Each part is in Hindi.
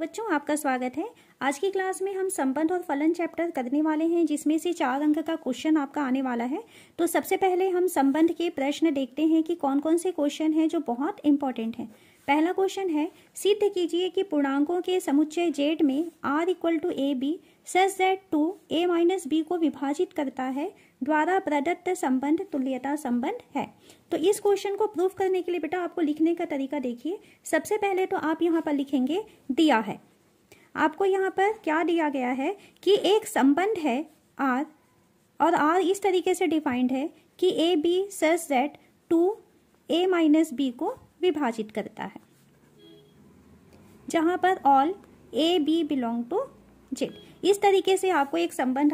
बच्चों, आपका स्वागत है। आज की क्लास में हम संबंध और फलन चैप्टर करने वाले हैं, जिसमें से 4 अंक का क्वेश्चन आपका आने वाला है। तो सबसे पहले हम संबंध के प्रश्न देखते हैं कि कौन कौन से क्वेश्चन हैं जो बहुत इंपॉर्टेंट हैं। पहला क्वेश्चन है, सिद्ध कीजिए कि पूर्णांकों के समुच्चय z में r = ab such that 2a - b को विभाजित करता है द्वारा प्रदत्त संबंध तुल्यता संबंध है। तो इस क्वेश्चन को प्रूफ करने के लिए बेटा आपको लिखने का तरीका देखिए। सबसे पहले तो आप यहाँ पर लिखेंगे दिया है। आपको यहाँ पर क्या दिया गया है कि एक संबंध है r, और r इस तरीके से डिफाइंड है कि a b such that 2a - b को विभाजित करता है, जहां पर all a b belong to Z. इस तरीके से आपको एक संबंध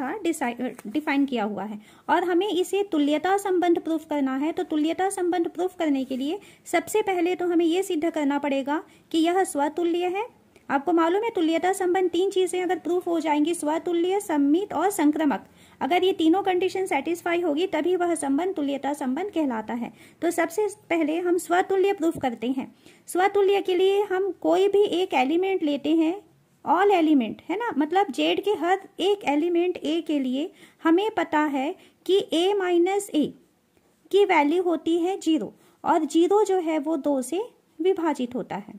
डिफाइन किया हुआ है और हमें इसे तुल्यता संबंध प्रूफ करना है। तो तुल्यता संबंध प्रूफ करने के लिए सबसे पहले तो हमें यह सिद्ध करना पड़ेगा कि यह स्वतुल्य है। आपको मालूम है तुल्यता संबंध 3 चीजें अगर प्रूफ हो जाएंगी, स्वतुल्य, सम्मित और संक्रमक, अगर ये तीनों कंडीशन सेटिस्फाई होगी तभी वह संबंध तुल्यता संबंध कहलाता है। तो सबसे पहले हम स्वतुल्य प्रूफ करते हैं। स्वतुल्य के लिए हम कोई भी एक एलिमेंट लेते हैं, ऑल एलिमेंट है ना, मतलब जेड के हर एक एलिमेंट ए के लिए हमें पता है कि a - a की वैल्यू होती है 0 और 0 जो है वो 2 से विभाजित होता है।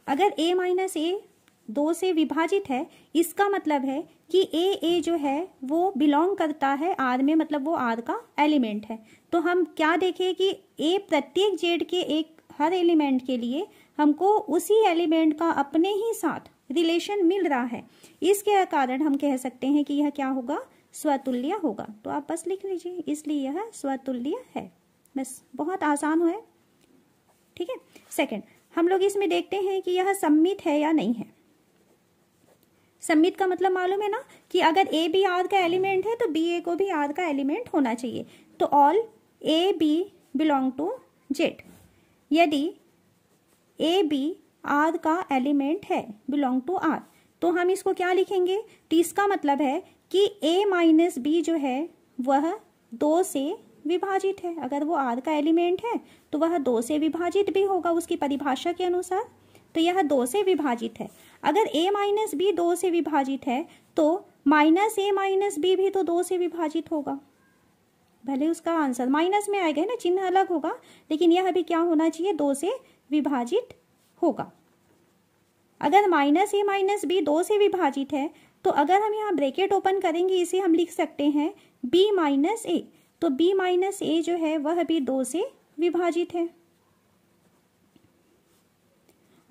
अगर a - a 2 से विभाजित है, इसका मतलब है कि a जो है वो बिलोंग करता है r में, मतलब वो r का एलिमेंट है। तो हम क्या देखें कि a प्रत्येक जेड के एक हर एलिमेंट के लिए हमको उसी एलिमेंट का अपने ही साथ रिलेशन मिल रहा है। इसके कारण हम कह सकते हैं कि यह क्या होगा, स्वतुल्य होगा। तो आप बस लिख लीजिए, इसलिए यह स्वतुल्य है। बस बहुत आसान है, ठीक है। सेकंड, हम लोग इसमें देखते हैं कि यह सम्मित है या नहीं है। सम्मित का मतलब मालूम है ना कि अगर ए बी आर का एलिमेंट है तो बी ए को भी आर का एलिमेंट होना चाहिए। तो all a b belong to Z. यदि ए बी आर का एलिमेंट है, बिलोंग टू आर, तो हम इसको क्या लिखेंगे, तो इसका मतलब है कि a - b जो है वह 2 से विभाजित है। अगर वो आर का एलिमेंट है तो वह 2 से विभाजित भी होगा उसकी परिभाषा के अनुसार। तो यह 2 से विभाजित है। अगर a - b 2 से विभाजित है तो -a - b भी तो 2 से विभाजित होगा। भले उसका आंसर माइनस में आएगा ना, चिन्ह अलग होगा, लेकिन यह भी क्या होना चाहिए, 2 से विभाजित होगा। अगर -a - b 2 से विभाजित है तो अगर हम यहाँ ब्रैकेट ओपन करेंगे, इसे हम लिख सकते हैं b - a। तो b - a जो है वह भी 2 से विभाजित है,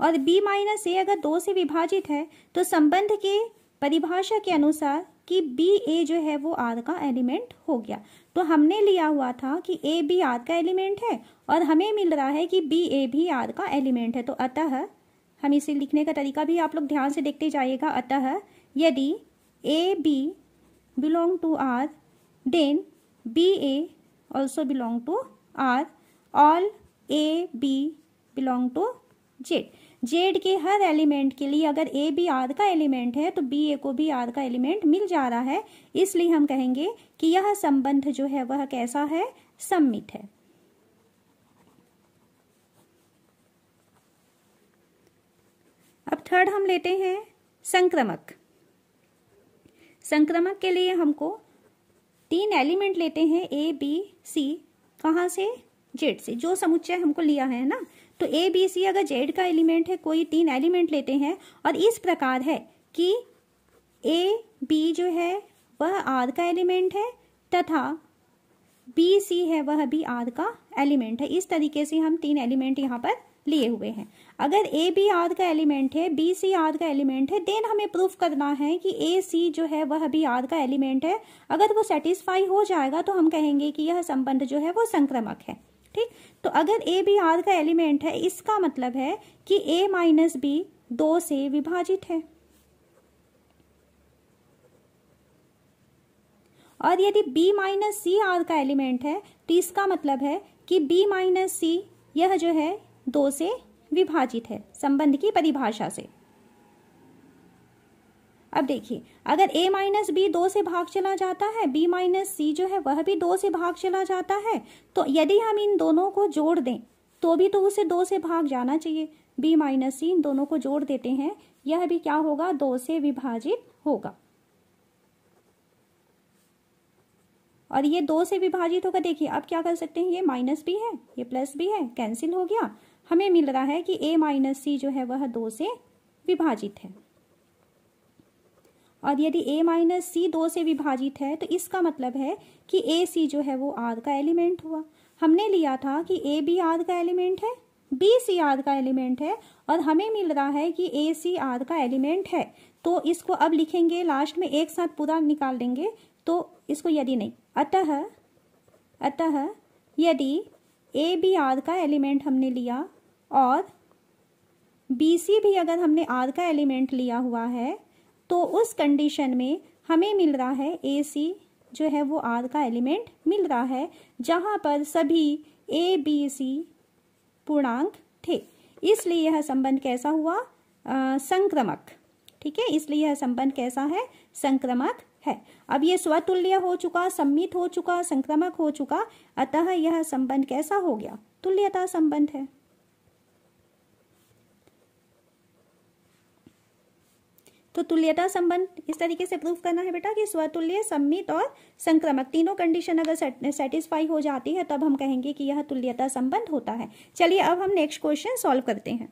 और b - a अगर 2 से विभाजित है तो संबंध के परिभाषा के अनुसार कि बी ए जो है वो आर का एलिमेंट हो गया। तो हमने लिया हुआ था कि ए बी आर का एलिमेंट है और हमें मिल रहा है कि बी ए भी आर का एलिमेंट है। तो अतः हम इसे लिखने का तरीका भी आप लोग ध्यान से देखते जाइएगा। अतः यदि a b belong to R then b a also belong to R, all a b belong to Z. Z के हर एलिमेंट के लिए अगर ए बी आर का एलिमेंट है तो बी ए को भी आर का एलिमेंट मिल जा रहा है, इसलिए हम कहेंगे कि यह संबंध जो है वह कैसा है, सम्मित है। अब थर्ड हम लेते हैं संक्रमक। संक्रमक के लिए हमको 3 एलिमेंट लेते हैं, ए बी सी, कहां से, जेड से, जो समुच्चय हमको लिया है ना। तो ए बी सी अगर जेड का एलिमेंट है, कोई 3 एलिमेंट लेते हैं और इस प्रकार है कि ए बी जो है वह आर का एलिमेंट है तथा बी सी है वह भी आर का एलिमेंट है। इस तरीके से हम 3 एलिमेंट यहाँ पर लिए हुए हैं। अगर ए बी आर का एलिमेंट है, बी सी आर का एलिमेंट है, देन हमें प्रूफ करना है कि ए सी जो है वह भी आर का एलिमेंट है। अगर वो सेटिस्फाई हो जाएगा तो हम कहेंगे कि यह संबंध जो है वो संक्रमक है, ठीक। तो अगर ए बी आर का एलिमेंट है, इसका मतलब है कि a - b 2 से विभाजित है, और यदि b - c आर का एलिमेंट है तो इसका मतलब है कि b - c यह जो है 2 से विभाजित है संबंध की परिभाषा से। अब देखिए, अगर a - b 2 से भाग चला जाता है, b - c जो है वह भी 2 से भाग चला जाता है, तो यदि हम इन दोनों को जोड़ दें तो भी तो उसे 2 से भाग जाना चाहिए। b माइनस सी, इन दोनों को जोड़ देते हैं, यह भी क्या होगा, 2 से विभाजित होगा। और ये 2 से विभाजित होगा। देखिए अब क्या कर सकते हैं, ये माइनस भी है, ये प्लस भी है, कैंसिल हो गया। हमें मिल रहा है कि a माइनस सी जो है वह 2 से विभाजित है। और यदि a माइनस सी 2 से विभाजित है तो इसका मतलब है कि ए सी जो है वो R का एलिमेंट हुआ। हमने लिया था कि ए बी R का एलिमेंट है, बी सी R का एलिमेंट है, और हमें मिल रहा है कि ए सी R का एलिमेंट है। तो इसको अब लिखेंगे, लास्ट में एक साथ पूरा निकाल देंगे। तो इसको यदि नहीं, अतः यदि ए बी R का एलिमेंट हमने लिया और बी सी भी अगर हमने R का एलिमेंट लिया हुआ है, तो उस कंडीशन में हमें मिल रहा है ए सी जो है वो R का एलिमेंट मिल रहा है, जहां पर सभी ए बी सी पूर्णांक थे। इसलिए यह संबंध कैसा हुआ, संक्रमक। ठीक है, इसलिए यह संबंध कैसा है, संक्रमक है। अब ये स्वतुल्य हो चुका, सम्मित हो चुका, संक्रमक हो चुका, अतः यह संबंध कैसा हो गया, तुल्यता संबंध है। तो तुल्यता संबंध इस तरीके से प्रूफ करना है बेटा कि स्वतुल्य, सम्मित और संक्रमक तीनों कंडीशन अगर सेटिस्फाई हो जाती है तब हम कहेंगे कि यह तुल्यता संबंध होता है। चलिए अब हम नेक्स्ट क्वेश्चन सॉल्व करते हैं।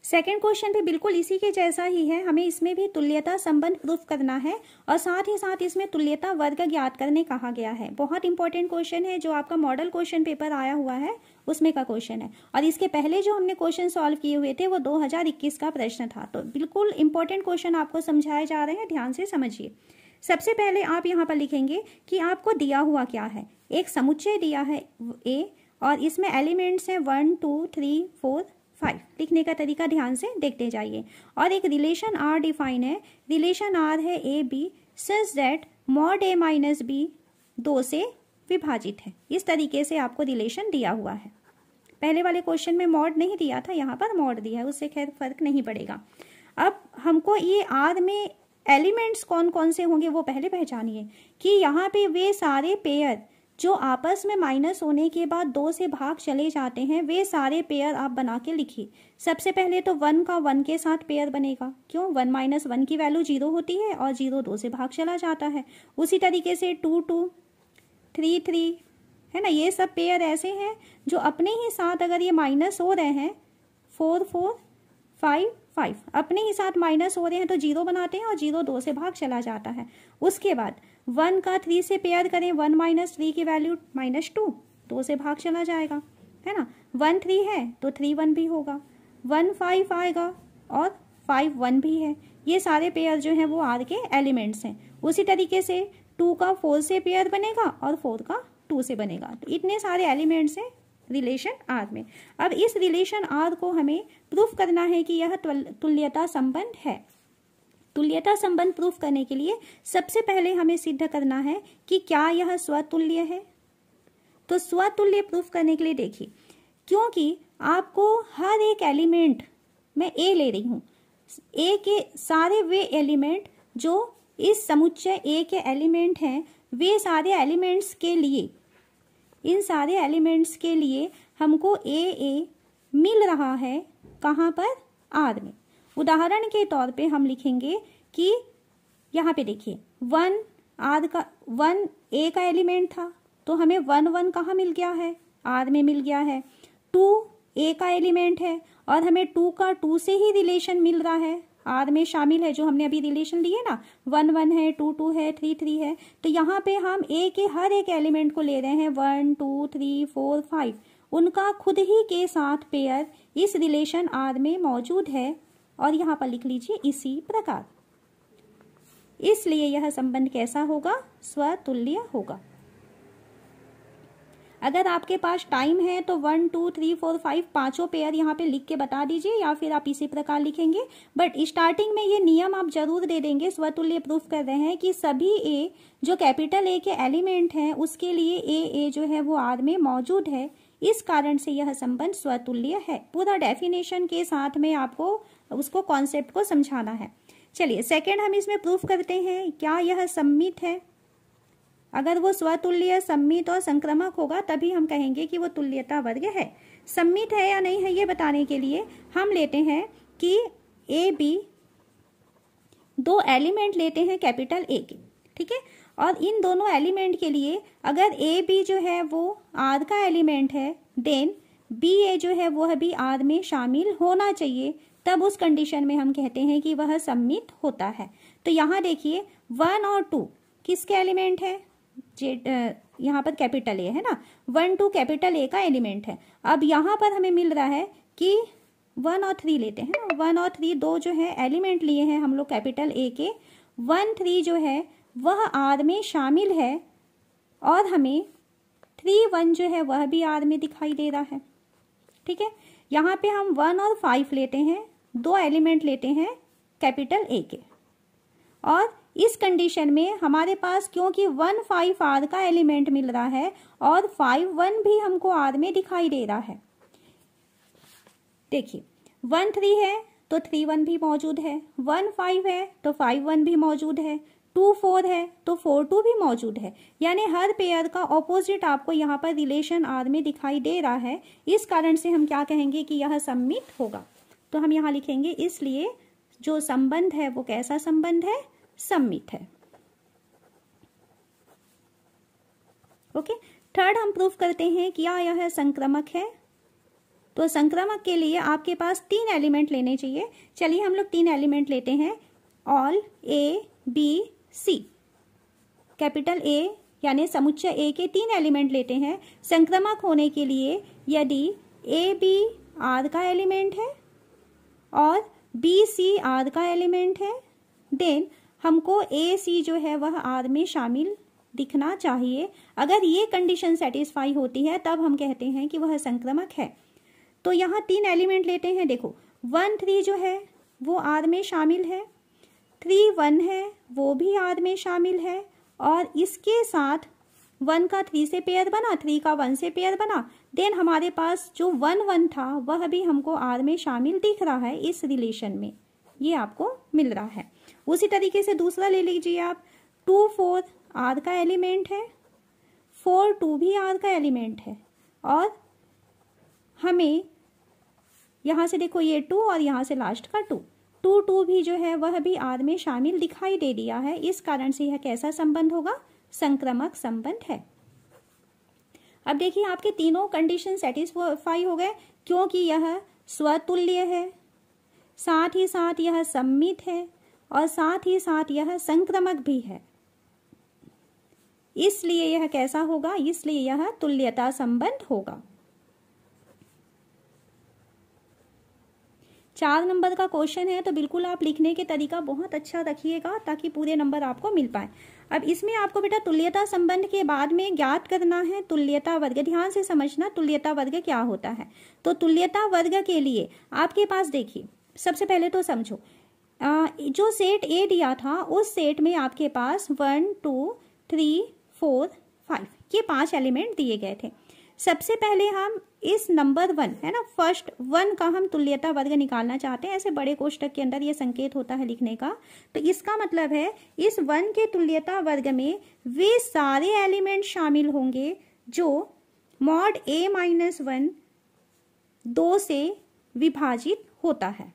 सेकेंड क्वेश्चन भी बिल्कुल इसी के जैसा ही है। हमें इसमें भी तुल्यता संबंध प्रूफ करना है और साथ ही साथ इसमें तुल्यता वर्ग ज्ञात करने कहा गया है। बहुत इंपॉर्टेंट क्वेश्चन है, जो आपका मॉडल क्वेश्चन पेपर आया हुआ है उसमें का क्वेश्चन है। और इसके पहले जो हमने क्वेश्चन सॉल्व किए हुए थे वो 2021 का प्रश्न था। तो बिल्कुल इंपॉर्टेंट क्वेश्चन आपको समझाए जा रहे हैं, ध्यान से समझिए। सबसे पहले आप यहाँ पर लिखेंगे कि आपको दिया हुआ क्या है, एक समुच्चय दिया है A और इसमें एलिमेंट्स हैं 1 2 3 4 5। लिखने का तरीका ध्यान से देखते जाइए। और एक रिलेशन R डिफाइन है, रिलेशन R है a b such that mod A minus b 2 से विभाजित है। इस तरीके से आपको रिलेशन दिया हुआ है। पहले वाले क्वेश्चन में मॉड नहीं दिया था, यहाँ पर मॉड दिया है, उससे खैर फर्क नहीं पड़ेगा। अब हमको ये R में एलिमेंट्स कौन कौन से होंगे वो पहले पहचानिए कि यहाँ पे वे सारे पेयर जो आपस में माइनस होने के बाद 2 से भाग चले जाते हैं, वे सारे पेयर आप बना के लिखिए। सबसे पहले तो 1 का 1 के साथ पेयर बनेगा, क्यों, 1 माइनस 1 की वैल्यू 0 होती है और 0 2 से भाग चला जाता है। उसी तरीके से 2 2 3 3 है ना, ये सब पेयर ऐसे हैं जो अपने ही साथ अगर ये माइनस हो रहे हैं, 4 4 5 5 अपने ही साथ माइनस हो रहे हैं तो 0 बनाते हैं और 0 2 से भाग चला जाता है। उसके बाद 1 का 3 से पेयर करें, 1 माइनस 3 की वैल्यू -2, 2 से भाग चला जाएगा, है ना। 1 3 है तो 3 1 भी होगा, 1 5 आएगा और 5 1 भी है। ये सारे पेयर जो हैं वो R के एलिमेंट्स हैं। उसी तरीके से 2 का 4 से पेयर बनेगा और 4 का 2 से बनेगा। तो इतने सारे एलिमेंट्स हैं रिलेशन R में। अब इस रिलेशन R को हमें प्रूफ करना है कि यह तुल्यता संबंध है। तुल्यता संबंध प्रूफ करने के लिए सबसे पहले हमें सिद्ध करना है कि क्या यह स्वतुल्य है। तो स्वतुल्य प्रूफ करने के लिए देखिए, क्योंकि आपको हर एक एलिमेंट, मैं A ले रही हूं, A के सारे वे एलिमेंट जो इस समुच्चय A के एलिमेंट हैं, वे सारे एलिमेंट्स के लिए, इन सारे एलिमेंट्स के लिए हमको A मिल रहा है कहाँ पर, R में। उदाहरण के तौर पे हम लिखेंगे कि यहाँ पे देखिए 1 A का एलिमेंट था तो हमें 1 1 कहाँ मिल गया है, R में मिल गया है। 2 A का एलिमेंट है और हमें 2 का 2 से ही रिलेशन मिल रहा है, R में शामिल है, जो हमने अभी रिलेशन लिए ना, 1 1 है, 2 2 है, 3 3 है। तो यहाँ पे हम A के हर एक एलिमेंट को ले रहे हैं, 1 2 3 4 5, उनका खुद ही के साथ पेयर इस रिलेशन R में मौजूद है। और यहाँ पर लिख लीजिए इसी प्रकार। इसलिए यह संबंध कैसा होगा, स्वतुल्य होगा। अगर आपके पास टाइम है तो 1 2 3 4 5 पांचों पेयर यहाँ पे लिख के बता दीजिए, या फिर आप इसी प्रकार लिखेंगे। बट स्टार्टिंग में ये नियम आप जरूर दे देंगे। स्वतुल्य प्रूफ कर रहे हैं कि सभी A जो कैपिटल A के एलिमेंट हैं उसके लिए A जो है वो R में मौजूद है। इस कारण से यह संबंध स्वतुल्य है। पूरा डेफिनेशन के साथ में आपको उसको कॉन्सेप्ट को समझाना है। चलिए सेकेंड हम इसमें प्रूफ करते हैं, क्या यह सम्मित है। अगर वो स्वतुल्य, सम्मित और संक्रमक होगा तभी हम कहेंगे कि वो तुल्यता वर्ग है। सम्मित है या नहीं है ये बताने के लिए हम लेते हैं कि ए बी दो एलिमेंट लेते हैं कैपिटल ए के, ठीक है। और इन दोनों एलिमेंट के लिए अगर ए बी जो है वो आर का एलिमेंट है, देन बी ए जो है वो भी आर में शामिल होना चाहिए, तब उस कंडीशन में हम कहते हैं कि वह सम्मित होता है। तो यहाँ देखिए 1 और 2 किसके एलिमेंट है, यहाँ पर कैपिटल ए है ना, 1 2 कैपिटल ए का एलिमेंट है। अब यहाँ पर हमें मिल रहा है कि 1 और 3 लेते हैं ना, 1 और 3 दो जो है एलिमेंट लिए हैं हम लोग कैपिटल ए के, 1 3 जो है वह आर में शामिल है और हमें 3 1 जो है वह भी आर में दिखाई दे रहा है, ठीक है। यहाँ पे हम 1 और 5 लेते हैं, दो एलिमेंट लेते हैं कैपिटल ए के, और इस कंडीशन में हमारे पास क्योंकि 1 5 आर का एलिमेंट मिल रहा है और 5 1 भी हमको आर में दिखाई दे रहा है। देखिए 1 3 है तो 3 1 भी मौजूद है, 1 5 है तो 5 1 भी मौजूद है, 2 4 है तो 4 2 भी मौजूद है। यानी हर पेयर का ऑपोजिट आपको यहाँ पर रिलेशन आर में दिखाई दे रहा है। इस कारण से हम क्या कहेंगे कि यह सम्मित होगा। तो हम यहाँ लिखेंगे इसलिए जो संबंध है वो कैसा संबंध है, सम्मित है। ओके, थर्ड हम प्रूफ करते हैं कि क्या यह संक्रामक है। तो संक्रामक के लिए आपके पास 3 एलिमेंट लेने चाहिए। चलिए हम लोग 3 एलिमेंट लेते हैं, all a b c, capital a यानी समुच्चय ए के 3 एलिमेंट लेते हैं। संक्रामक होने के लिए यदि ए बी आर का एलिमेंट है और बी सी आर का एलिमेंट है, देन हमको ए सी जो है वह आर में शामिल दिखना चाहिए। अगर ये कंडीशन सेटिस्फाई होती है तब हम कहते हैं कि वह संक्रामक है। तो यहाँ 3 एलिमेंट लेते हैं। देखो 1 3 जो है वो आर में शामिल है, 3 1 है वो भी आर में शामिल है, और इसके साथ 1 का 3 से पेयर बना, 3 का 1 से पेयर बना, देन हमारे पास जो 1 1 था वह भी हमको आर में शामिल दिख रहा है इस रिलेशन में, ये आपको मिल रहा है। उसी तरीके से दूसरा ले लीजिए आप, 2 4 आर का एलिमेंट है, 4 2 भी आर का एलिमेंट है, और हमें यहाँ से देखो ये 2 और यहाँ से लास्ट का 2 2 2 भी जो है वह भी आर में शामिल दिखाई दे दिया है। इस कारण से यह कैसा संबंध होगा, संक्रामक संबंध है। अब देखिए आपके तीनों कंडीशन सेटिस्फाई हो गए, क्योंकि यह स्वतुल्य है, साथ ही साथ यह सम्मित है, और साथ ही साथ यह संक्रामक भी है। इसलिए यह कैसा होगा, इसलिए यह तुल्यता संबंध होगा। 4 नंबर का क्वेश्चन है, तो बिल्कुल आप लिखने के तरीका बहुत अच्छा रखिएगा ताकि पूरे नंबर आपको मिल पाए। अब इसमें आपको बेटा तुल्यता संबंध के बाद में ज्ञात करना है तुल्यता वर्ग। ध्यान से समझना तुल्यता वर्ग क्या होता है। तो तुल्यता वर्ग के लिए आपके पास देखिए, सबसे पहले तो समझो जो सेट ए दिया था उस सेट में आपके पास 1 2 3 4 5 ये 5 एलिमेंट दिए गए थे। सबसे पहले हम इस नंबर 1 है ना, फर्स्ट 1 का हम तुल्यता वर्ग निकालना चाहते हैं। ऐसे बड़े कोष्टक के अंदर ये संकेत होता है लिखने का। तो इसका मतलब है इस 1 के तुल्यता वर्ग में वे सारे एलिमेंट शामिल होंगे जो मॉड a - 1 2 से विभाजित होता है,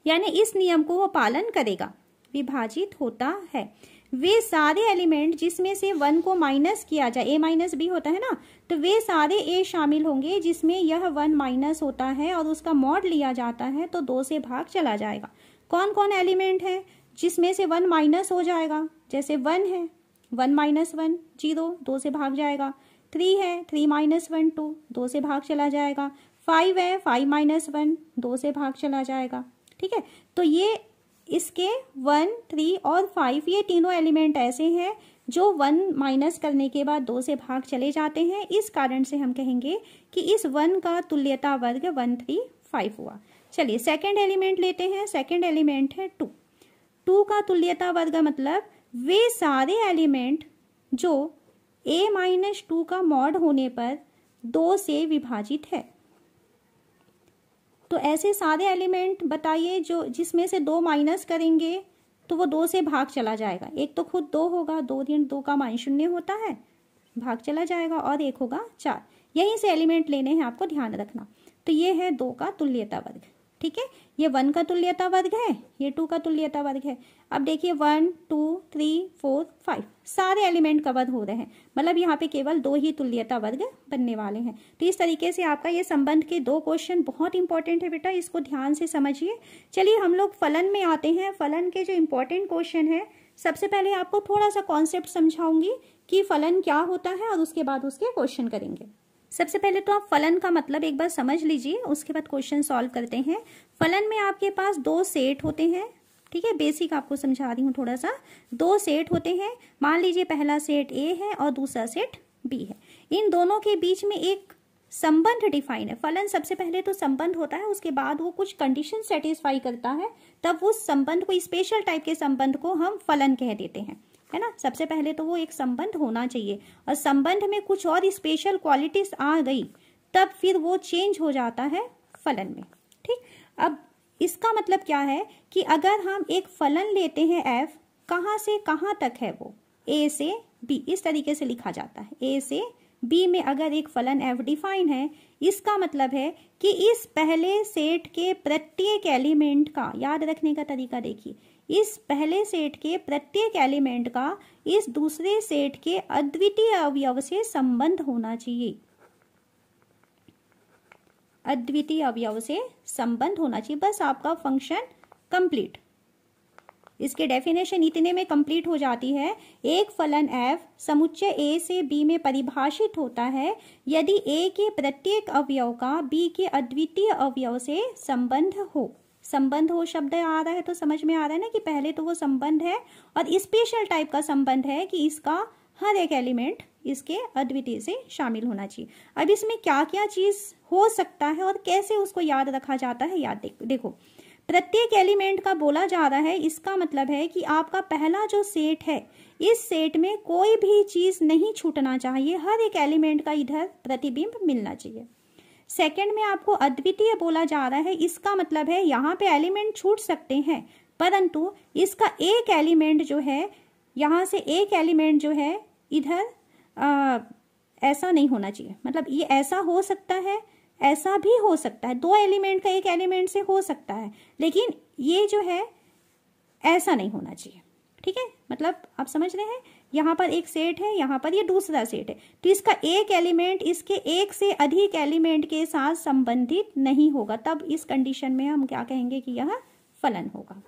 यानी इस नियम को वो पालन करेगा, विभाजित होता है। वे सारे एलिमेंट जिसमें से 1 को माइनस किया जाए, a - b होता है ना, तो वे सारे a शामिल होंगे जिसमें यह 1 माइनस होता है और उसका मॉड लिया जाता है तो 2 से भाग चला जाएगा। कौन कौन एलिमेंट है जिसमें से 1 माइनस हो जाएगा, जैसे 1 है 1 - 1 0 2 से भाग जाएगा, 3 है 3 - 1 2 2 से भाग चला जाएगा, 5 है 5 - 1 2 से भाग चला जाएगा। ठीक है, तो ये इसके 1 3 और 5 ये तीनों एलिमेंट ऐसे हैं जो 1 माइनस करने के बाद 2 से भाग चले जाते हैं। इस कारण से हम कहेंगे कि इस 1 का तुल्यता वर्ग 1 3 5 हुआ। चलिए सेकंड एलिमेंट लेते हैं। सेकंड एलिमेंट है 2। 2 का तुल्यता वर्ग मतलब वे सारे एलिमेंट जो a - 2 का मॉड होने पर 2 से विभाजित है। तो ऐसे सारे एलिमेंट बताइए जो जिसमें से 2 माइनस करेंगे तो वो 2 से भाग चला जाएगा। एक तो खुद 2 होगा, 2 × 2 का मान 0 होता है, भाग चला जाएगा, और एक होगा 4। यहीं से एलिमेंट लेने हैं, आपको ध्यान रखना। तो ये है 2 का तुल्यता वर्ग, ठीक है। ये 1 का तुल्यता वर्ग है, ये 2 का तुल्यता वर्ग है। अब देखिए 1 2 3 4 5 सारे एलिमेंट कवर हो रहे हैं, मतलब यहाँ पे केवल 2 ही तुल्यता वर्ग बनने वाले हैं। तो इस तरीके से आपका ये संबंध के 2 क्वेश्चन बहुत इंपॉर्टेंट है बेटा, इसको ध्यान से समझिए। चलिए हम लोग फलन में आते हैं। फलन के जो इंपॉर्टेंट क्वेश्चन है, सबसे पहले आपको थोड़ा सा कॉन्सेप्ट समझाऊंगी कि फलन क्या होता है और उसके बाद उसके क्वेश्चन करेंगे। सबसे पहले तो आप फलन का मतलब एक बार समझ लीजिए, उसके बाद क्वेश्चन सॉल्व करते हैं। फलन में आपके पास 2 सेट होते हैं, ठीक है। बेसिक आपको समझा रही हूँ थोड़ा सा। 2 सेट होते हैं, मान लीजिए पहला सेट ए है और दूसरा सेट बी है। इन दोनों के बीच में एक संबंध डिफाइन है। फलन सबसे पहले तो संबंध होता है, उसके बाद वो कुछ कंडीशन सेटिस्फाई करता है, तब उस संबंध को, स्पेशल टाइप के संबंध को हम फलन कह देते हैं, है ना। सबसे पहले तो वो एक संबंध होना चाहिए, और संबंध में कुछ और स्पेशल क्वालिटीज आ गई तब फिर वो चेंज हो जाता है फलन में, ठीक। अब इसका मतलब क्या है कि अगर हम एक फलन लेते हैं f, कहाँ से कहाँ तक है वो, a से b, इस तरीके से लिखा जाता है। a से b में अगर एक फलन f डिफाइन है, इसका मतलब है कि इस पहले सेट के प्रत्येक एलिमेंट का, याद रखने का तरीका देखिए, इस पहले सेट के प्रत्येक एलिमेंट का इस दूसरे सेट के अद्वितीय अवयव से संबंध होना चाहिए। अद्वितीय अवयव से संबंध होना चाहिए, बस आपका फंक्शन कंप्लीट। इसके डेफिनेशन इतने में कंप्लीट हो जाती है। एक फलन f समुच्चय a से b में परिभाषित होता है यदि a के प्रत्येक अवयव का b के अद्वितीय अवयव से संबंध हो। संबंध हो शब्द आ रहा है तो समझ में आ रहा है ना कि पहले तो वो संबंध है और स्पेशल टाइप का संबंध है कि इसका हर एक एलिमेंट इसके अद्वितीय से शामिल होना चाहिए। अब इसमें क्या क्या चीज हो सकता है और कैसे उसको याद रखा जाता है, याद देखो। प्रत्येक एलिमेंट का बोला जा रहा है, इसका मतलब है कि आपका पहला जो सेट है, इस सेट में कोई भी चीज नहीं छूटना चाहिए, हर एक एलिमेंट का इधर प्रतिबिंब मिलना चाहिए। सेकंड में आपको अद्वितीय बोला जा रहा है, इसका मतलब है यहाँ पे एलिमेंट छूट सकते हैं, परंतु इसका एक एलिमेंट जो है, यहाँ से एक एलिमेंट जो है इधर ऐसा नहीं होना चाहिए। मतलब ये ऐसा हो सकता है, ऐसा भी हो सकता है, 2 एलिमेंट का एक एलिमेंट से हो सकता है, लेकिन ये जो है ऐसा नहीं होना चाहिए, ठीक है। मतलब आप समझ रहे हैं, यहाँ पर एक सेट है, यहाँ पर ये दूसरा सेट है, तो इसका एक एलिमेंट इसके एक से अधिक एलिमेंट के साथ संबंधित नहीं होगा, तब इस कंडीशन में हम क्या कहेंगे कि यह फलन होगा।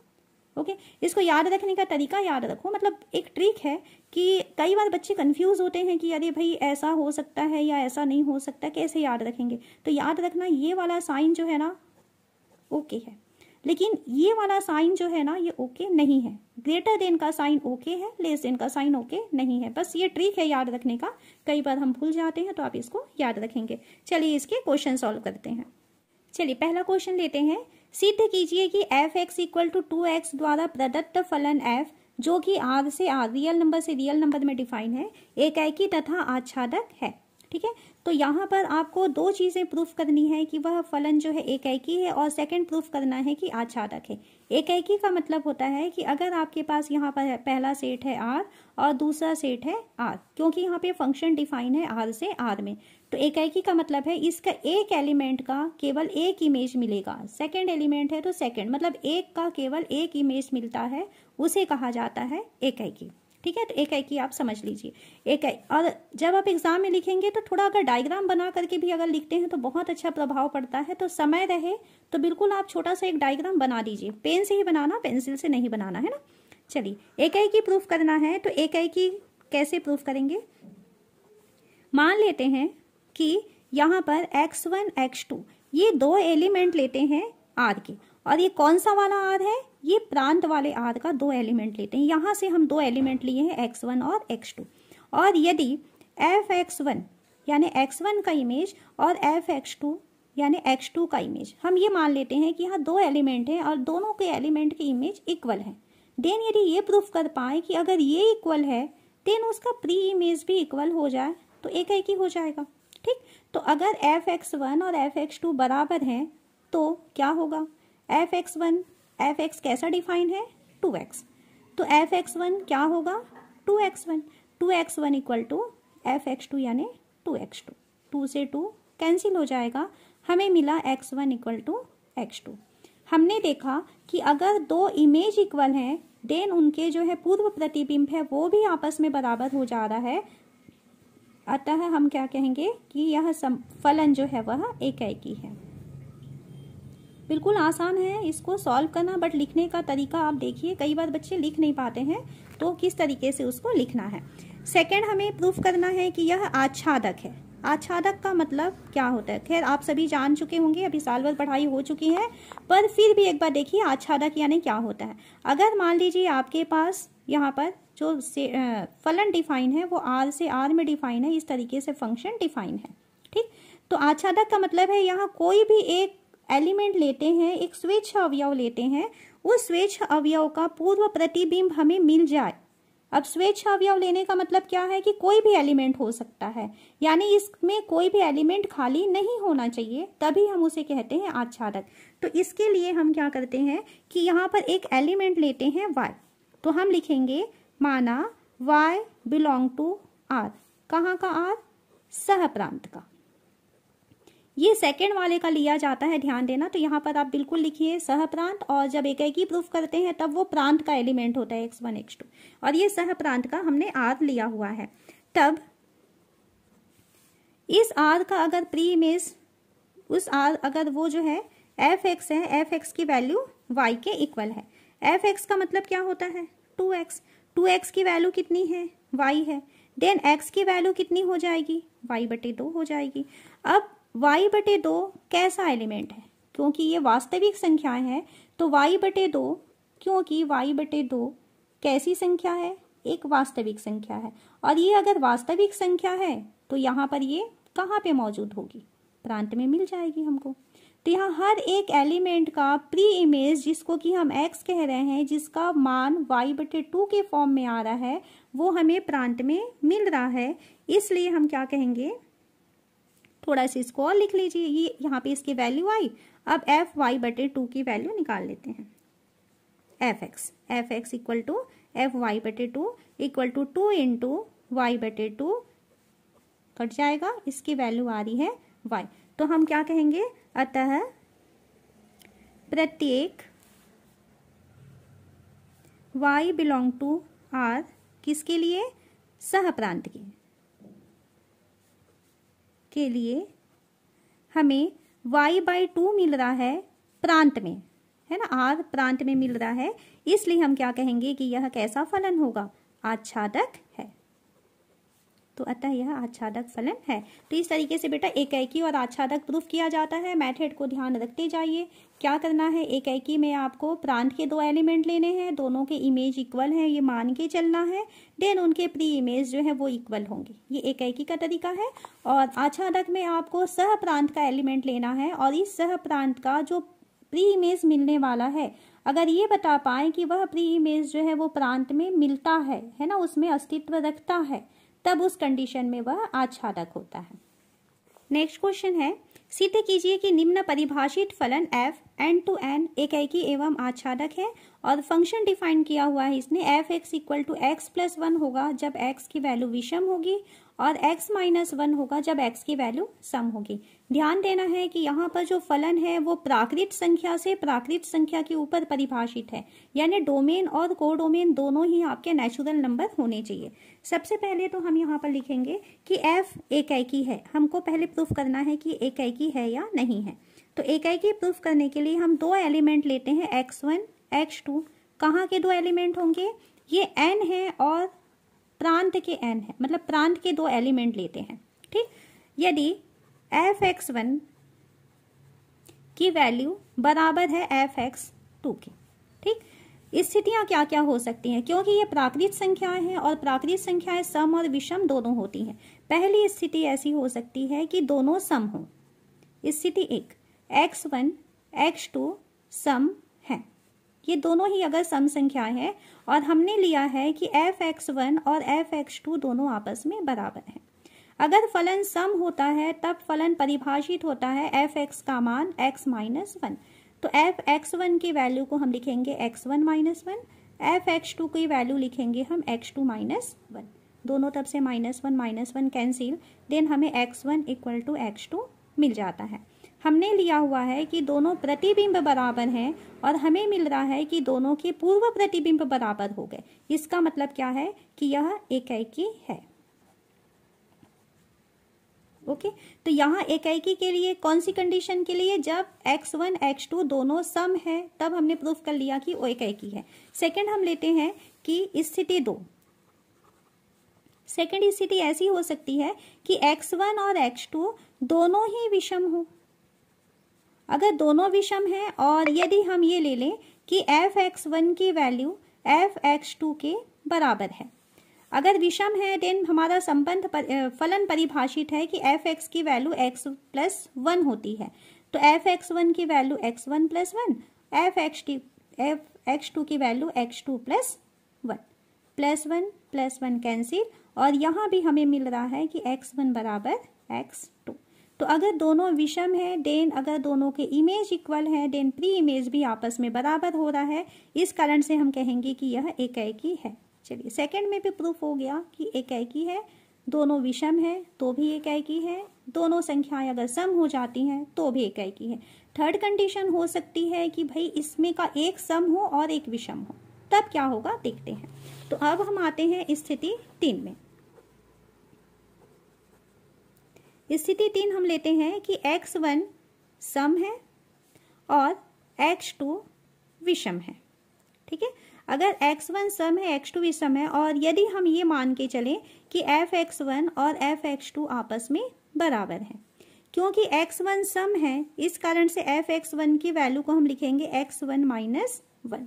ओके, इसको याद रखने का तरीका याद रखो। मतलब एक ट्रिक है कि कई बार बच्चे कंफ्यूज होते हैं कि अरे भाई ऐसा हो सकता है या ऐसा नहीं हो सकता, कैसे याद रखेंगे। तो याद रखना ये वाला साइन जो है ना ओके है, लेकिन ये वाला साइन जो है ना ये ओके नहीं है। ग्रेटर देन का साइन ओके है, लेस देन का साइन ओके नहीं है। बस ये ट्रिक है याद रखने का, कई बार हम भूल जाते हैं, तो आप इसको याद रखेंगे। चलिए इसके क्वेश्चन सॉल्व करते हैं। चलिए पहला क्वेश्चन लेते हैं। सिद्ध कीजिए कि f(x = 2x) द्वारा प्रदत्त फलन f, जो कि r से r, रियल नंबर से रियल नंबर में डिफाइन है, एकाएकी तथा आच्छादक है। ठीक है, तो यहाँ पर आपको 2 चीजें प्रूफ करनी है कि वह फलन जो है एकाएकी है, और सेकंड प्रूफ करना है कि आच्छादक है। एकाएकी का मतलब होता है कि अगर आपके पास यहाँ पर पहला सेट है r और दूसरा सेट है r, क्योंकि यहाँ पे फंक्शन डिफाइन है r से r में, तो एकाएकी का मतलब है इसका एक एलिमेंट का केवल एक इमेज मिलेगा। सेकंड एलिमेंट है तो सेकंड, मतलब एक का केवल एक इमेज मिलता है, उसे कहा जाता है एकाएकी। ठीक है, तो एकाएकी आप समझ लीजिए। और जब आप एग्जाम में लिखेंगे तो थोड़ा अगर डायग्राम बना करके भी अगर लिखते हैं तो बहुत अच्छा प्रभाव पड़ता है। तो समय रहे तो बिल्कुल आप छोटा सा एक डायग्राम बना दीजिए, पेन से ही बनाना, पेंसिल से नहीं बनाना, है ना। चलिए एकाएकी प्रूफ करना है, तो एकाएकी कैसे प्रूफ करेंगे। मान लेते हैं कि यहाँ पर x1 x2 ये 2 एलिमेंट लेते हैं r के, और ये कौन सा वाला r है, ये प्रांत वाले r का 2 एलिमेंट लेते हैं। यहाँ से हम 2 एलिमेंट लिए हैं x1 और x2, और यदि f(x1) यानी x1 का इमेज और f(x2) यानी x2 का इमेज, हम ये मान लेते हैं कि यहाँ 2 एलिमेंट हैं और दोनों के एलिमेंट की इमेज इक्वल है। देन यदि ये प्रूफ कर पाए कि अगर ये इक्वल है देन उसका प्री इमेज भी इक्वल हो जाए तो एकाएकी हो जाएगा। ठीक, तो अगर f(x1) और f(x2) बराबर हैं तो क्या होगा, f(x1) f(x) कैसा डिफाइन है 2x, तो f(x1) क्या होगा 2x1, 2x1 = f(x2) यानी 2x2, 2 से 2 कैंसिल हो जाएगा, हमें मिला x1 इक्वल टू x2। हमने देखा कि अगर दो इमेज इक्वल हैं देन उनके जो है पूर्व प्रतिबिंब है वो भी आपस में बराबर हो जा रहा है, अतः हम क्या कहेंगे कि यह फलन जो है वह एकाएकी है। बिल्कुल आसान है इसको सॉल्व करना, बट लिखने का तरीका आप देखिए, कई बार बच्चे लिख नहीं पाते हैं, तो किस तरीके से उसको लिखना है। सेकंड, हमें प्रूफ करना है कि यह आच्छादक है। आच्छादक का मतलब क्या होता है, खैर आप सभी जान चुके होंगे, अभी साल भर पढ़ाई हो चुकी है, पर फिर भी एक बार देखिए आच्छादक यानी क्या होता है। अगर मान लीजिए आपके पास यहाँ पर जो फलन डिफाइन है वो R से R में डिफाइन है, इस तरीके से फंक्शन डिफाइन है, ठीक। तो आच्छादक का मतलब है यहाँ कोई भी एक एलिमेंट लेते हैं, एक स्वेच्छ अवयव लेते हैं, उस स्वेच्छ अवयव का पूर्व प्रतिबिंब हमें मिल जाए। अब स्वेच्छ अवयव लेने का मतलब क्या है कि कोई भी एलिमेंट हो सकता है, यानी इसमें कोई भी एलिमेंट खाली नहीं होना चाहिए, तभी हम उसे कहते हैं आच्छादक। तो इसके लिए हम क्या करते हैं कि यहाँ पर एक एलिमेंट लेते हैं y, तो हम लिखेंगे माना y बिलोंग टू R। कहाँ का R? सह प्रांत का। ये सेकंड वाले का लिया जाता है, ध्यान देना। तो यहाँ पर आप बिल्कुल लिखिए सह प्रांत, और जब एकाएकी प्रूफ करते हैं तब वो प्रांत का एलिमेंट होता है x1 x2, और ये सह प्रांत का हमने R लिया हुआ है। तब इस R का अगर प्री इमेज, उस R अगर वो जो है fx है, fx की वैल्यू y के इक्वल है। fx का मतलब क्या होता है? 2x। 2x की वैल्यू कितनी है? y है। देन x की वैल्यू कितनी हो जाएगी? y/2 हो जाएगी। अब y/2 कैसा एलिमेंट है? क्योंकि ये वास्तविक संख्याएं हैं, तो y/2, क्योंकि y/2 कैसी संख्या है? एक वास्तविक संख्या है, और ये अगर वास्तविक संख्या है तो यहाँ पर ये कहाँ पे मौजूद होगी? प्रांत में मिल जाएगी हमको। तो यहाँ हर एक एलिमेंट का प्री इमेज, जिसको कि हम x कह रहे हैं, जिसका मान y/2 के फॉर्म में आ रहा है, वो हमें प्रांत में मिल रहा है। इसलिए हम क्या कहेंगे, थोड़ा सा इसको और लिख लीजिए, ये यहाँ पे इसकी वैल्यू आई। अब fy/2 की वैल्यू निकाल लेते हैं। fx equal to fy/2 equal to 2 into y/2 cut जाएगा, इसकी वैल्यू आ रही है y। तो हम क्या कहेंगे, अतः प्रत्येक y बिलोंग टू R किसके लिए? सह प्रांत के लिए हमें y/2 मिल रहा है प्रांत में, है ना, R प्रांत में मिल रहा है, इसलिए हम क्या कहेंगे कि यह कैसा फलन होगा? आच्छादक है। तो अतः यह आच्छादक फलन है। तो इस तरीके से बेटा एकाएकी और आच्छादक प्रूफ किया जाता है। मेथड को ध्यान रखते जाइए। क्या करना है, एकाएकी में आपको प्रांत के दो एलिमेंट लेने हैं, दोनों के इमेज इक्वल है ये मान के चलना है, देन उनके प्री इमेज जो है वो इक्वल होंगे, ये एकाएकी का तरीका है। और आच्छादक में आपको सह प्रांत का एलिमेंट लेना है, और इस सह प्रांत का जो प्री इमेज मिलने वाला है, अगर ये बता पाए कि वह प्री इमेज जो है वो प्रांत में मिलता है ना, उसमें अस्तित्व रखता है, तब उस कंडीशन में वह आच्छादक होता है। नेक्स्ट क्वेश्चन है, सिद्ध कीजिए कि निम्न परिभाषित फलन f n to n एकाएकी एवं आच्छादक है। और फंक्शन डिफाइन किया हुआ है इसने, fx इक्वल टू x+1 होगा जब x की वैल्यू विषम होगी, और x-1 होगा जब x की वैल्यू सम होगी। ध्यान देना है कि यहाँ पर जो फलन है वो प्राकृत संख्या से प्राकृत संख्या के ऊपर परिभाषित है, यानी डोमेन और कोडोमेन दोनों ही आपके नेचुरल नंबर होने चाहिए। सबसे पहले तो हम यहाँ पर लिखेंगे कि f एकाएकी है। हमको पहले प्रूफ करना है कि एकाएकी है या नहीं है। तो एकाएकी प्रूफ करने के लिए हम दो एलिमेंट लेते हैं, x1 x2। कहाँ के दो एलिमेंट होंगे? ये n है और प्रांत के n है, मतलब प्रांत के दो एलिमेंट लेते हैं, ठीक। यदि fx1 की वैल्यू बराबर है fx2 की, ठीक। स्थितियां क्या क्या हो सकती हैं, क्योंकि ये प्राकृत संख्याएं हैं और प्राकृत संख्याएं सम और विषम दोनों होती हैं। पहली स्थिति ऐसी हो सकती है कि दोनों सम हो। स्थिति 1, x1 x2 सम है, ये दोनों ही अगर सम संख्याएं हैं, और हमने लिया है कि fx1 और fx2 दोनों आपस में बराबर हैं। अगर फलन सम होता है तब फलन परिभाषित होता है fx का मान x-1। तो fx1 की वैल्यू को हम लिखेंगे x1-1, fx2 की वैल्यू लिखेंगे हम x2-1। दोनों तरफ से -1 कैंसिल, देन हमें x1 इक्वल टू x2 मिल जाता है। हमने लिया हुआ है कि दोनों प्रतिबिंब बराबर हैं और हमें मिल रहा है कि दोनों के पूर्व प्रतिबिंब बराबर हो गए। इसका मतलब क्या है कि यह एकाएकी है। ओके, तो यहाँ एकाएकी के लिए कौन सी कंडीशन के लिए, जब x1 x2 दोनों सम है तब हमने प्रूफ कर लिया कि वो एकाएकी है। सेकंड हम लेते हैं कि स्थिति 2। सेकंड स्थिति ऐसी हो सकती है कि x1 और x2 दोनों ही विषम हो। अगर दोनों विषम है और यदि हम ये ले लें कि f(x1) की वैल्यू f(x2) के बराबर है, अगर विषम है देन हमारा संबंध फलन परिभाषित है कि f(x) की वैल्यू x प्लस 1 होती है, तो f(x1) की वैल्यू x1 प्लस 1, f(x2) की value x2 plus 1, plus 1 cancel, और यहाँ भी हमें मिल रहा है कि x1 बराबर x2। तो अगर दोनों विषम है देन अगर दोनों के इमेज इक्वल है देन प्री इमेज भी आपस में बराबर हो रहा है, इस कारण से हम कहेंगे कि यह एकाएकी है। चलिए, सेकंड में भी प्रूफ हो गया कि एकाएकी है, दोनों विषम है तो भी एकाएकी है, दोनों संख्याएं अगर सम हो जाती हैं तो भी एकाएकी है। थर्ड कंडीशन हो सकती है कि भाई इसमें का एक सम हो और एक विषम हो, तब क्या होगा देखते हैं। तो अब हम आते हैं स्थिति 3 में। स्थिति 3 हम लेते हैं कि x1 सम है और x2 विषम है। ठीक है, अगर x1 सम है x2 विषम है और यदि हम ये मान के चलें कि f(x1) और f(x2) आपस में बराबर है, क्योंकि x1 सम है इस कारण से f(x1) की वैल्यू को हम लिखेंगे x1 माइनस 1,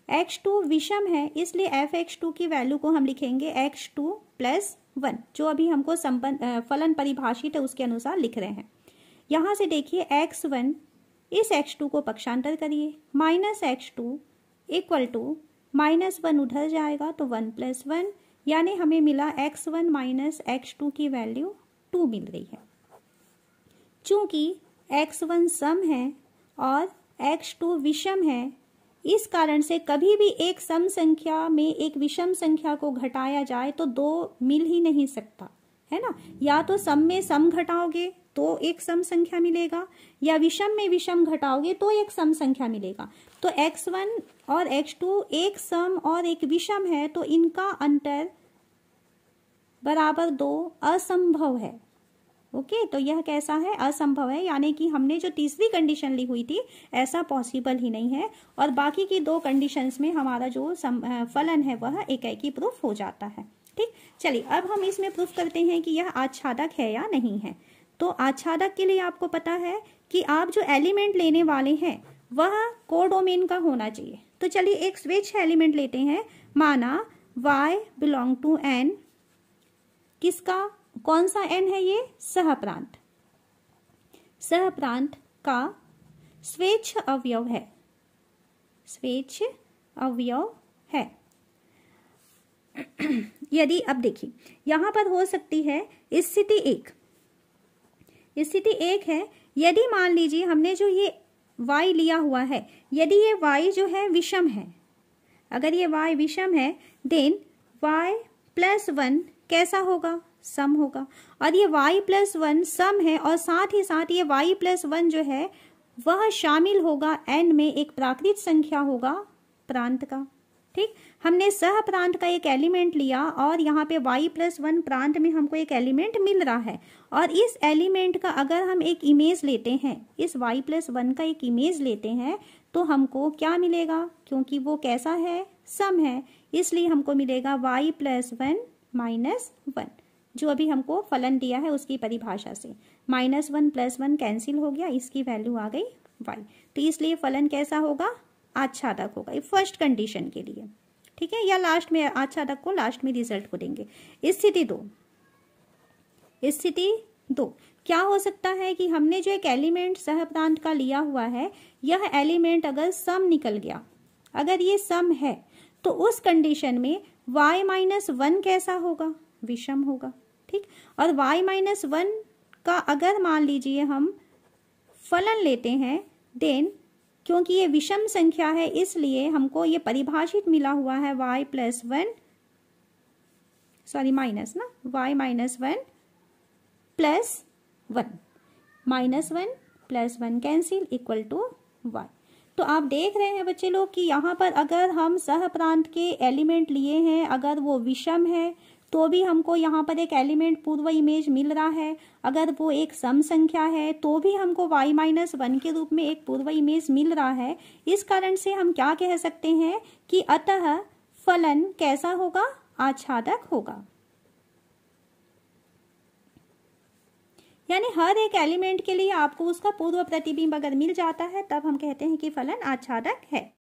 x2 विषम है इसलिए f(x2) की वैल्यू को हम लिखेंगे x2 प्लस 1, जो अभी हमको फलन परिभाषित है उसके अनुसार लिख रहे हैं। यहाँ से देखिए x1 इस x2 को पक्षांतर करिए, माइनस x2 इक्वल टू -1 उधर जाएगा तो 1 प्लस 1, यानी हमें मिला x1 माइनस x2 की वैल्यू 2 मिल रही है। चूंकि x1 सम है और x2 विषम है, इस कारण से कभी भी एक सम संख्या में एक विषम संख्या को घटाया जाए तो 2 मिल ही नहीं सकता है ना। या तो सम में सम घटाओगे तो एक सम संख्या मिलेगा, या विषम में विषम घटाओगे तो एक सम संख्या मिलेगा। तो x1 और x2 एक सम और एक विषम है तो इनका अंतर बराबर 2 असंभव है। ओके, तो यह कैसा है, असंभव है, यानी कि हमने जो तीसरी कंडीशन ली हुई थी ऐसा पॉसिबल ही नहीं है, और बाकी की 2 कंडीशंस में हमारा जो फलन है वह एकाएकी प्रूफ हो जाता है। ठीक, चलिए अब हम इसमें प्रूफ करते हैं कि यह आच्छादक है या नहीं है। तो आच्छादक के लिए आपको पता है कि आप जो एलिमेंट लेने वाले हैं वह कोडोमेन का होना चाहिए। तो चलिए एक स्विच एलिमेंट लेते हैं, माना y बिलोंग टू n, किसका, कौन सा n है ये, सहप्रांत, सहप्रांत का स्वेच्छ अवयव है, स्वेच्छ अवयव है। यदि अब देखिए यहां पर हो सकती है स्थिति 1, स्थिति 1 है, यदि मान लीजिए हमने जो ये y लिया हुआ है, यदि ये y जो है विषम है, अगर ये y विषम है देन y प्लस 1 कैसा होगा, सम होगा, और ये y प्लस 1 सम है और साथ ही साथ ये y प्लस 1 जो है वह शामिल होगा n में, एक प्राकृत संख्या होगा प्रांत का। ठीक, हमने सह प्रांत का एक एलिमेंट लिया और यहाँ पे y प्लस 1 प्रांत में हमको एक एलिमेंट मिल रहा है, और इस एलिमेंट का अगर हम एक इमेज लेते हैं, इस y प्लस 1 का एक इमेज लेते हैं तो हमको क्या मिलेगा, क्योंकि वो कैसा है, सम है, इसलिए हमको मिलेगा y प्लस 1 माइनस 1, जो अभी हमको फलन दिया है उसकी परिभाषा से। -1 प्लस 1 कैंसिल हो गया, इसकी वैल्यू आ गई y, तो इसलिए फलन कैसा होगा, आच्छादक होगा, फर्स्ट कंडीशन के लिए। ठीक है, या लास्ट में आच्छादक को लास्ट में रिजल्ट को देंगे। स्थिति 2, स्थिति 2 क्या हो सकता है कि हमने जो एक एलिमेंट सहप्रांत का लिया हुआ है, यह एलिमेंट अगर सम निकल गया, अगर ये सम है तो उस कंडीशन में y माइनस 1 कैसा होगा, विषम होगा। ठीक, और y माइनस 1 का अगर मान लीजिए हम फलन लेते हैं देन, क्योंकि ये विषम संख्या है इसलिए हमको ये परिभाषित मिला हुआ है y प्लस 1 सॉरी माइनस ना, y minus 1 plus 1, minus 1 plus 1 cancel equal to y। तो आप देख रहे हैं बच्चे लोग कि यहाँ पर अगर हम सहप्रांत के एलिमेंट लिए हैं, अगर वो विषम है तो भी हमको यहाँ पर एक एलिमेंट पूर्व इमेज मिल रहा है, अगर वो एक सम संख्या है तो भी हमको y माइनस 1 के रूप में एक पूर्व इमेज मिल रहा है। इस कारण से हम क्या कह सकते हैं कि अतः फलन कैसा होगा, आच्छादक होगा। यानी हर एक एलिमेंट के लिए आपको उसका पूर्व प्रतिबिंब अगर मिल जाता है तब हम कहते हैं कि फलन आच्छादक है।